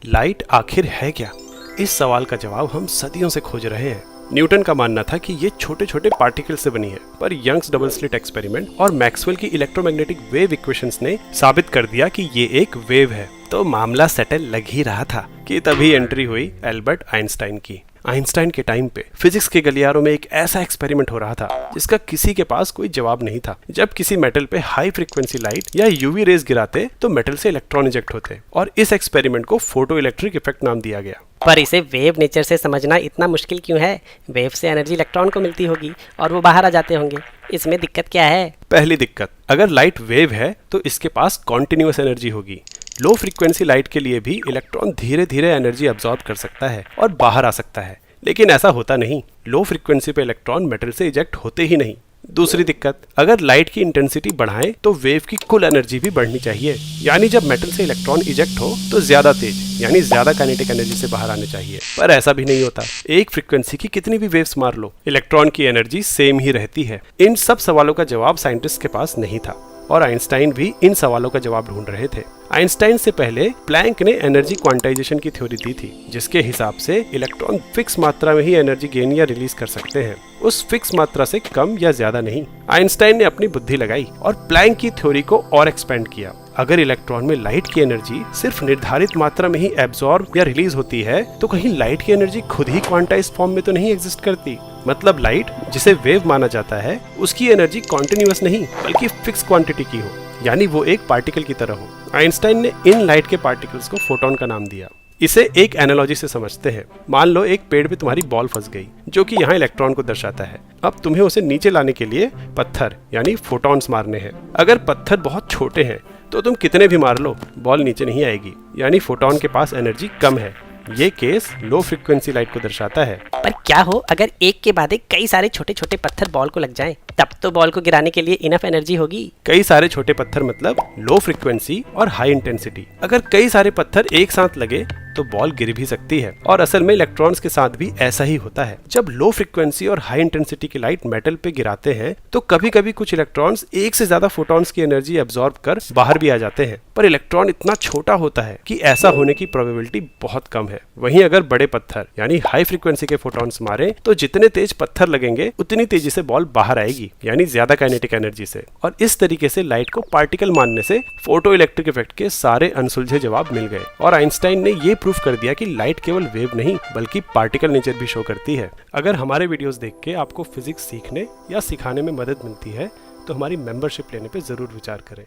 Light आखिर है क्या? इस सवाल का जवाब हम सदियों से खोज रहे हैं। न्यूटन का मानना था कि ये छोटे छोटे पार्टिकल से बनी है, पर यंग्स डबल स्लिट एक्सपेरिमेंट और मैक्सवेल की इलेक्ट्रोमैग्नेटिक वेव इक्वेशंस ने साबित कर दिया कि ये एक वेव है। तो मामला सेटल लग ही रहा था कि तभी एंट्री हुई एल्बर्ट आइंस्टाइन की। आइंस्टाइन के टाइम पे फिजिक्स के गलियारों में एक ऐसा एक्सपेरिमेंट हो रहा था जिसका किसी के पास कोई जवाब नहीं था। जब किसी मेटल पे हाई फ्रीक्वेंसी लाइट या यूवी रेज गिराते तो मेटल से इलेक्ट्रॉन इजेक्ट होते और इस एक्सपेरिमेंट को फोटो इलेक्ट्रिक इफेक्ट नाम दिया गया। पर इसे वेव नेचर से समझना इतना मुश्किल क्यों है? वेव से एनर्जी इलेक्ट्रॉन को मिलती होगी और वो बाहर आ जाते होंगे। इसमें दिक्कत क्या है? पहली दिक्कत, अगर लाइट वेव है तो इसके पास कॉन्टिन्यूअस एनर्जी होगी। लो फ्रीक्वेंसी लाइट के लिए भी इलेक्ट्रॉन धीरे धीरे एनर्जी अब्सॉर्ब कर सकता है और बाहर आ सकता है, लेकिन ऐसा होता नहीं। लो फ्रीक्वेंसी पे इलेक्ट्रॉन मेटल से इजेक्ट होते ही नहीं। दूसरी दिक्कत, अगर लाइट की इंटेंसिटी बढ़ाएं तो वेव की कुल एनर्जी भी बढ़नी चाहिए, यानी जब मेटल से इलेक्ट्रॉन इजेक्ट हो तो ज्यादा तेज यानी ज्यादा काइनेटिक एनर्जी से बाहर आने चाहिए, पर ऐसा भी नहीं होता। एक फ्रीक्वेंसी की कितनी भी वेव्स मार लो, इलेक्ट्रॉन की एनर्जी सेम ही रहती है। इन सब सवालों का जवाब साइंटिस्ट के पास नहीं था और आइंस्टाइन भी इन सवालों का जवाब ढूंढ रहे थे। आइंस्टाइन से पहले प्लैंक ने एनर्जी क्वांटाइजेशन की थ्योरी दी थी, जिसके हिसाब से इलेक्ट्रॉन फिक्स मात्रा में ही एनर्जी गेन या रिलीज कर सकते हैं, उस फिक्स मात्रा से कम या ज्यादा नहीं। आइंस्टाइन ने अपनी बुद्धि लगाई और प्लैंक की थ्योरी को और एक्सपेंड किया। अगर इलेक्ट्रॉन में लाइट की एनर्जी सिर्फ निर्धारित मात्रा में ही एब्जॉर्ब या रिलीज होती है तो कहीं लाइट की एनर्जी खुद ही क्वांटाइज फॉर्म में तो नहीं एग्जिस्ट करती। मतलब लाइट, जिसे वेव माना जाता है, उसकी एनर्जी कॉन्टिन्यूअस नहीं बल्कि फिक्स क्वांटिटी की हो, यानी वो एक पार्टिकल की तरह हो। आइंस्टाइन ने इन लाइट के पार्टिकल्स को फोटोन का नाम दिया। इसे एक एनालॉजी से समझते हैं। मान लो एक पेड़ पे तुम्हारी बॉल फंस गई, जो कि यहाँ इलेक्ट्रॉन को दर्शाता है। अब तुम्हें उसे नीचे लाने के लिए पत्थर यानी फोटॉन्स मारने हैं। अगर पत्थर बहुत छोटे हैं तो तुम कितने भी मार लो, बॉल नीचे नहीं आएगी, यानी फोटॉन के पास एनर्जी कम है। ये केस लो फ्रीक्वेंसी लाइट को दर्शाता है। पर क्या हो अगर एक के बाद एक कई सारे छोटे छोटे पत्थर बॉल को लग जाएं? तब तो बॉल को गिराने के लिए इनफ एनर्जी होगी। कई सारे छोटे पत्थर मतलब लो फ्रीक्वेंसी और हाई इंटेंसिटी। अगर कई सारे पत्थर एक साथ लगे तो बॉल गिर भी सकती है, और असल में इलेक्ट्रॉन्स के साथ भी ऐसा ही होता है। जब लो फ्रीक्वेंसी और हाई इंटेंसिटी की लाइट मेटल पे गिराते हैं तो कभी कभी कुछ इलेक्ट्रॉन्स एक से ज्यादा फोटॉन्स की एनर्जी एब्जॉर्ब कर बाहर भी आ जाते हैं, पर इलेक्ट्रॉन इतना छोटा होता है कि ऐसा होने की प्रोबेबिलिटी बहुत कम है। वहीं अगर बड़े पत्थर यानी हाई फ्रीक्वेंसी के फोटॉन्स मारे तो जितने तेज पत्थर लगेंगे उतनी तेजी से बॉल बाहर आएगी, यानी ज्यादा काइनेटिक एनर्जी से। और इस तरीके से लाइट को पार्टिकल मानने से फोटो इलेक्ट्रिक इफेक्ट के सारे अनसुलझे जवाब मिल गए, और आइंस्टाइन ने ये प्रूफ कर दिया कि लाइट केवल वेव नहीं बल्कि पार्टिकल नेचर भी शो करती है। अगर हमारे वीडियोस देख के आपको फिजिक्स सीखने या सिखाने में मदद मिलती है तो हमारी मेंबरशिप लेने पे जरूर विचार करें।